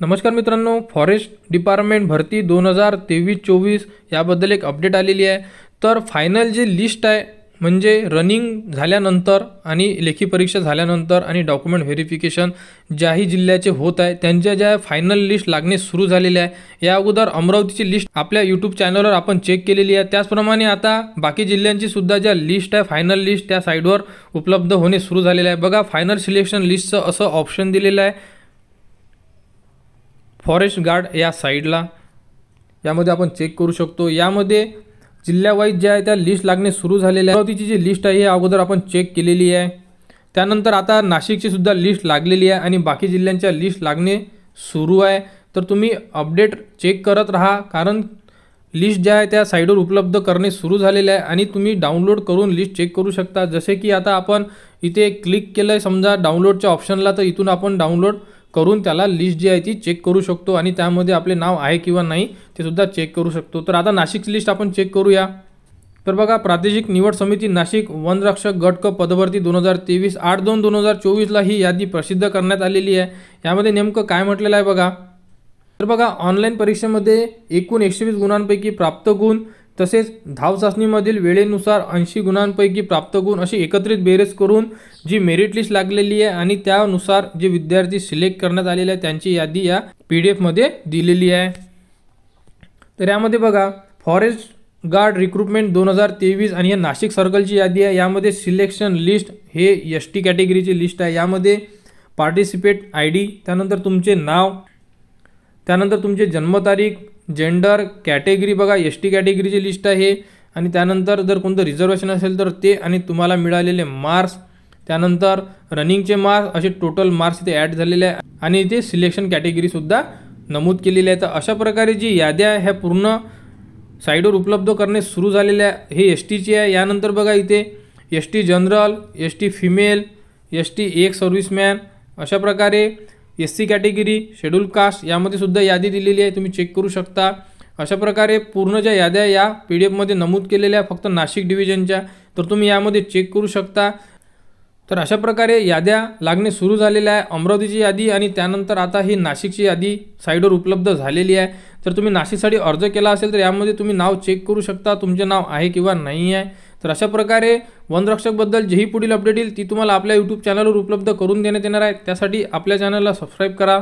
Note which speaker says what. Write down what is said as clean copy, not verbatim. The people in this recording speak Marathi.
Speaker 1: नमस्कार मित्रांनो, फॉरेस्ट डिपार्टमेंट भरती 2023-24 याबद्दल एक अपडेट आलेली आहे। तर फायनल जे लिस्ट आहे म्हणजे रनिंग झाल्यानंतर आणि लेखी परीक्षा झाल्यानंतर आणि डॉक्युमेंट व्हेरिफिकेशन ज्याही जिल्ह्याचे होत आहे त्यांच्या ज्या फायनल लिस्ट लागणे सुरू झालेले आहे। या अगोदर अमरावतीची लिस्ट आपल्या यूट्यूब चॅनलवर आपण चेक केलेली आहे। त्याचप्रमाणे आता बाकी जिल्ह्यांची सुद्धा ज्या लिस्ट आहे फायनल लिस्ट त्या साईडवर उपलब्ध होणे सुरू झालेले आहे। बघा, फायनल सिलेक्शन लिस्टचं असं ऑप्शन दिलेलं आहे फॉरेस्ट गार्ड या साईडला, यामध्ये आपण चेक करू शकतो। यामध्ये जिल्ह्यावाईज ज्या आहे त्या लिस्ट लागणे सुरू झालेल्या आहे। अमरावतीची जी लिस्ट आहे हे अगोदर आपण चेक केलेली आहे। त्यानंतर आता नाशिकची सुद्धा लिस्ट लागलेली आहे आणि बाकी जिल्ह्यांच्या लिस्ट लागणे सुरू आहे। तर तुम्ही अपडेट चेक करत राहा, कारण लिस्ट ज्या आहे त्या साईडवर उपलब्ध करणे सुरू झालेले आहे आणि तुम्ही डाउनलोड करून लिस्ट चेक करू शकता। जसे की आता आपण इथे क्लिक केलं आहे समजा डाउनलोडच्या ऑप्शनला, तर इथून आपण डाउनलोड करून त्याला लिस्ट जी आहे ती चेक करू शकतो आणि त्यामध्ये आपले नाव आहे किंवा नाही ते सुद्धा चेक करू शकतो। तर आता नाशिकची लिस्ट आपण चेक करूया। तर बघा, प्रादेशिक निवड समिती नाशिक वनरक्षक गट क पदभरती 2023 8/2/2024 ला ही यादी प्रसिद्ध करण्यात आलेली आहे। यामध्ये नेमकं काय म्हटलेलं आहे बघा। तर बघा, ऑनलाईन परीक्षेमध्ये एकूण 120 गुणांपैकी प्राप्त गुण तसेच धाव चाचणीमधील वेळेनुसार 80 गुणांपैकी प्राप्त गुण अशी एकत्रित बेरीज करून जी मेरिट लिस्ट लागलेली आहे आणि त्यानुसार जे विद्यार्थी सिलेक्ट करण्यात आलेले आहे त्यांची यादी या PDF मध्ये दिलेली आहे। तर यामध्ये बघा, फॉरेस्ट गार्ड रिक्रुटमेंट 2023 आणि या नाशिक सर्कलची यादी आहे। यामध्ये सिलेक्शन लिस्ट हे ST कॅटेगरीची लिस्ट आहे। यामध्ये पार्टिसिपेट ID, त्यानंतर तुमचे नाव, त्यानंतर तुमचे जन्मतारीख, जेंडर, कॅटेगरी बघा ST कॅटेगरीची लिस्ट आहे आणि त्यानंतर जर कोणतं रिझर्वेशन असेल तर ते आणि तुम्हाला मिळालेले मार्क्स, त्यानंतर रनिंगचे मार्क्स असे टोटल मार्क्स इथे ॲड झालेले आहे आणि इथे सिलेक्शन कॅटेगरी सुद्धा नमूद केलेली आहे। तर अशा प्रकारे जी याद्या ह्या पूर्ण साईडवर उपलब्ध करणे सुरू झालेल्या आहे। हे STची आहे। यानंतर बघा इथे ST general, ST female, ST ex serviceman, अशा प्रकारे SC कॅटेगरी, शेड्यूल कास्ट यामध्ये सुद्धा यादी दिलेली आहे, तुम्ही चेक करू शकता। अशा प्रकारे पूर्ण ज्या याद्या या PDF मध्ये नमूद केलेल्या फक्त नाशिक डिव्हिजनच्या, तर तुम्ही यामध्ये चेक करू शकता। तर अशा प्रकारे याद्या लागणे सुरू झालेल्या आहे। अमरावतीची यादी आणि त्यानंतर आता ही नाशिकची यादी साईडवर उपलब्ध झालेली आहे। तर तुम्ही नाशिकसाठी अर्ज केला असेल तर यामध्ये तुम्ही नाव चेक करू शकता, तुमचे नाव आहे किंवा नाही आहे। तर अशा प्रकारे वनरक्षकबद्दल जेही पुढील अपडेट येईल ती तुम्हाला आपल्या यूट्यूब चॅनलवर उपलब्ध करून देण्यात येणार आहे। त्यासाठी आपल्या चॅनलला सबस्क्राईब करा।